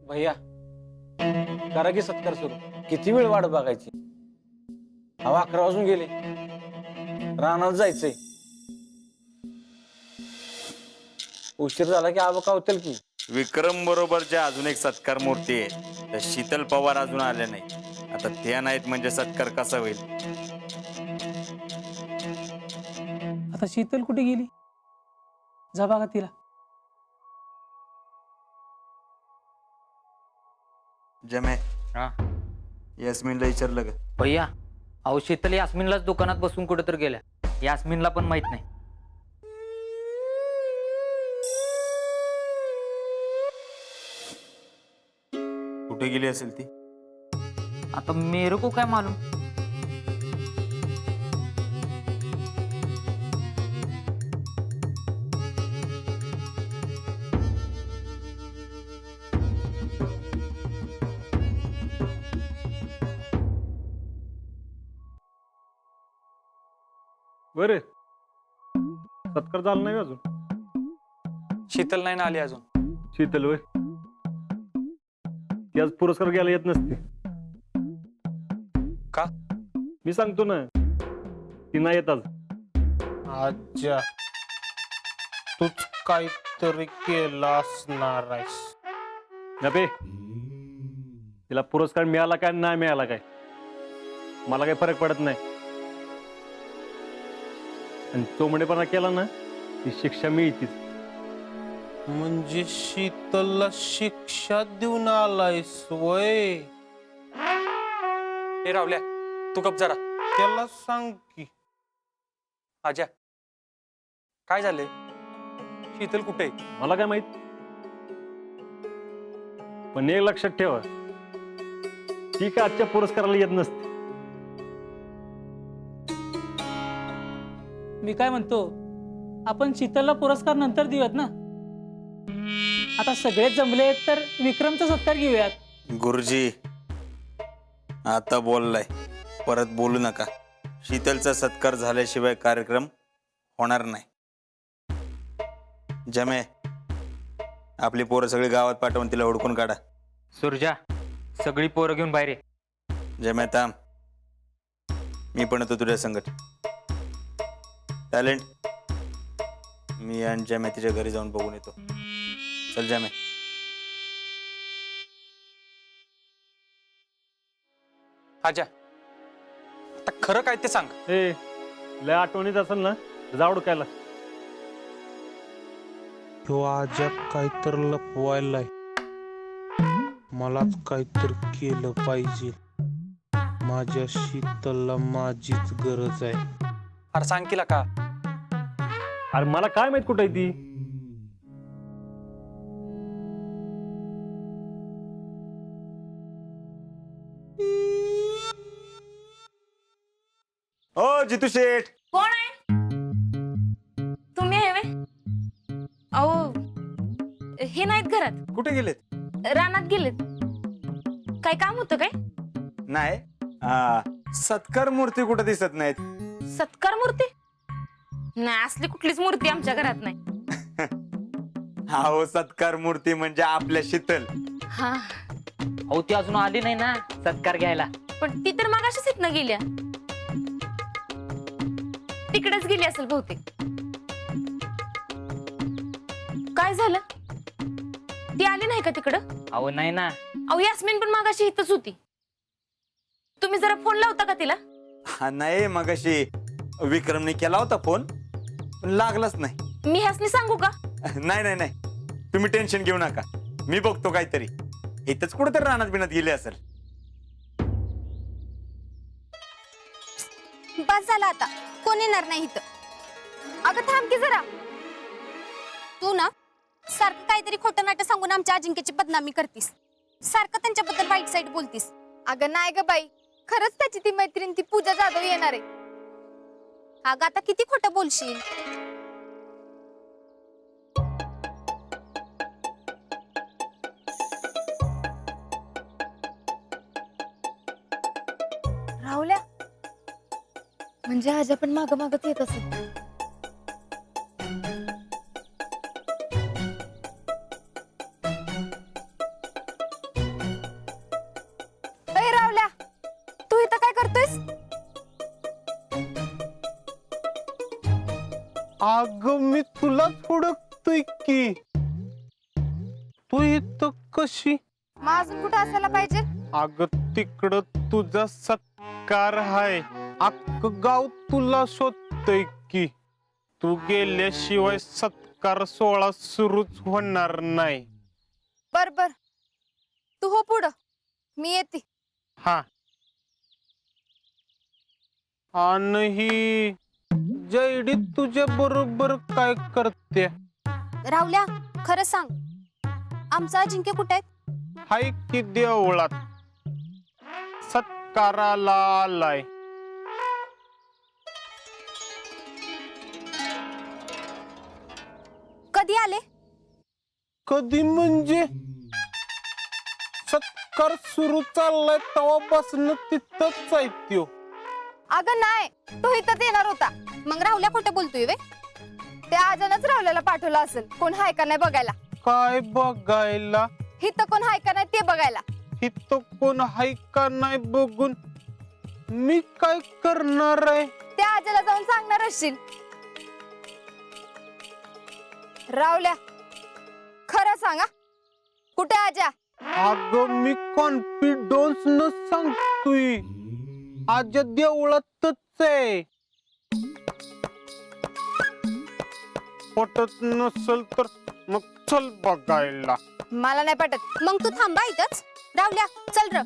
भैया करा की सत्कार सुरू. किती वेळ वाट बघायची? हवा 11 वाजून गेले. रानात जायचंय. उशीर झाला की आबा कावतील की. विक्रम बरोबरच्या अजून एक सत्कार मूर्ती आहे, तर शीतल पवार अजून आल्या नाही. आता त्या नाहीत म्हणजे सत्कार कसा होईल? आता शीतल कुठे गेली? जा बघा तिला. जमे हा यास्मिनला विचारलं का? भैया, अहो शीतल यास्मिनलाच दुकानात बसून कुठे तर गेल्या. यास्मिनला पण माहित नाही. कुठे गेली असेल ती? आता मेरे को काय मालूम. बरे सत्कार झाला नाही अजून. शीतल नाही ना आली अजून. शीतल होय, ती आज पुरस्कार घ्यायला येत नसते. का? मी सांगतो ना, ती नाही येत आज. अच्छा, तूच काहीतरी केलं असणार आहेस. गपे, तिला पुरस्कार मिळाला काय नाही मिळाला काय मला काही फरक पडत नाही. आणि चोमडेपणा केला ना ती शिक्षा मिळतीच. म्हणजे शीतलला शिक्षा देऊन आलायस वय? हे रावल्या, तू गप जरा. त्याला सांग की. आजा काय झाले? शीतल कुठे? मला काय माहित, पण एक लक्षात ठेवा, ती का आजच्या पुरस्काराला येत नसते. मी काय म्हणतो, आपण शीतलला पुरस्कार नंतर देऊयात ना. आता सगळेच जमले तर विक्रमचा सत्कार घेऊयात. गुरुजी आता बोललाय, परत बोलू नका. शीतलचा सत्कार झाल्याशिवाय कार्यक्रम होणार नाही. जमे, आपली पोरं सगळी गावात पाठवून तिला हुडकून काढा. सुरजा, सगळी पोरं घेऊन बाहेर ये. जमे थांब, मी पण येतो तुझ्या संगत. टॅलेंट, मी आणि जमे तिच्या घरी जाऊन बघून येतो. चल जमे. आजा आता खरं काय ते सांग. ए, लय आठवणीत असेल ना, जाऊ हुडकायला. ह्यो आजा काहीतरी लपवायलाय. मलाच काहीतरी केलं पाहिजे. माझ्या शीतलला माझीच गरज आहे. अरे सांग केला का? अरे मला काय माहित कुठे ती. ओ जितू शेठ, कोण आहे? तुम्ही आहे व्हय? अहो, हे नाहीत घरात, कुठे गेलेत? रानात गेलेत. काय काम होतं काय? नाही, सत्कार मूर्ती कुठे दिसत नाहीत. सत्कार मूर्ती नाही, असली कुठलीच मूर्ती आमच्या घरात नाही. हो, सत्कार मूर्ती म्हणजे आपल्या शीतल. हा, अहो ती अजून आली नाही ना सत्कार घ्यायला. पण ती तर मगाशीच इथनं गेल्या. तिकडेच गेली असेल बहुतेक. काय झालं? ती आली नाही का तिकडं? अहो नाही ना. अहो यास्मिन पण मगाशी इथंच होती. तुम्ही जरा फोन लावता का तिला? नाही, मगाशी विक्रमने केला होता फोन, पण लागलाच नाही. मी ह्यासनी सांगू का? नाही नाही नाही, तुम्ही टेन्शन घेऊ नका, मी बघतो काहीतरी. इथंच कुठेतरी रानात बिनात गेले असेल. बस झालं आता, कोण येणार नाही इथं. अगं थांब की जरा. तू ना सारखं काहीतरी खोटं नाटं सांगून आमच्या अजिंक्यची बदनामी करतीस. सारखं त्यांच्याबद्दल वाईट साईड बोलतीस. अगं नाही ग बाई, खरंच त्याची ती मैत्रीण ती पूजा जाधव येणार आहे. अगं आता किती खोटं बोलशील. राहुल्या, म्हणजे आज आपण माग मागत येत असेल. अग मी तुलाच हुडकतोय की. तू इथं कशी? मग अजून कुठं असायला पाहिजे? अग तिकडं तुझा सत्कार हाय. अख्खं गाव तुला शोधतय की. तू गेल्याशिवाय सत्कार सोहळा सुरूच होणार नाही. बर बर, तू हो पुढं, मी येते. हा. आणि ही जैडी तुझ्या बरोबर काय करते? राहुल्या, खरं सांग, आमचा अजिंक्य कुठे आहेत? हाय की देवळात सत्काराला आलाय. कधी आले? कधी म्हणजे सत्कार सुरू चाललाय तेव्हापासून तिथंच आहे त्यो. अगं नाही, तो इथंच येणार होता. मग राहुल्या खोटं बोलतोय वे? त्या आजानच राहुल्याला पाठवलं असेल कोण हाय का नाही बघायला. काय बघायला? इथं कोण हाय का नाही ते बघायला. इथं कोण हाय का नाही बघून मी काय करणार आहे? त्या आजाला जाऊन सांगणार असशील. राहुल्या, खरं सांगा, कुठे आजा? अगं मी कॉन्फिडन्स न सांगतोय. आज देवळातच आहे. पटत नसल तर मग चल बघायला. मला नाही पटत. मग तू थांबा इथंच. राहुल्या, चल र.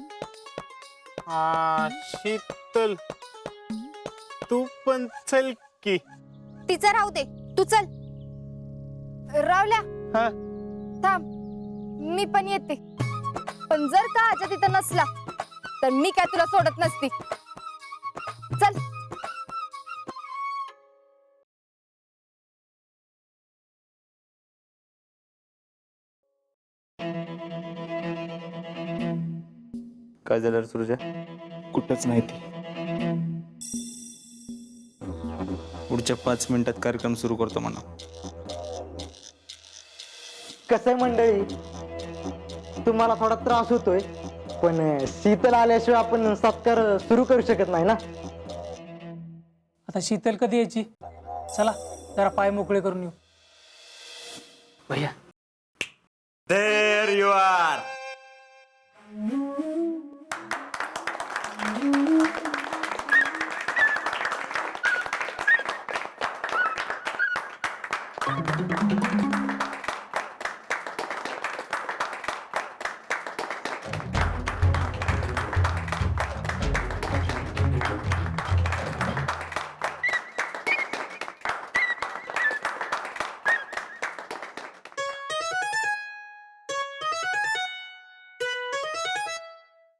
शीतल, तू पण चल की. तिचं राहू दे, तू चल. राहुल्या, हा? थांब, मी पण येते. पण जर का आजा तिथं नसला तर मी काय तुला सोडत नसती. चल. काय झालं सुरुजा? कुठंच नाही ती. पुढच्या 5 मिनिटात कार्यक्रम सुरू करतो म्हणा. कसं मंडळी, तुम्हाला थोडा त्रास होतोय, पण शीतल आल्याशिवाय आपण सत्कार सुरू करू शकत नाही ना. आता शीतल कधी यायची? चला जरा पाय मोकळे करून येऊ. भैया There you are.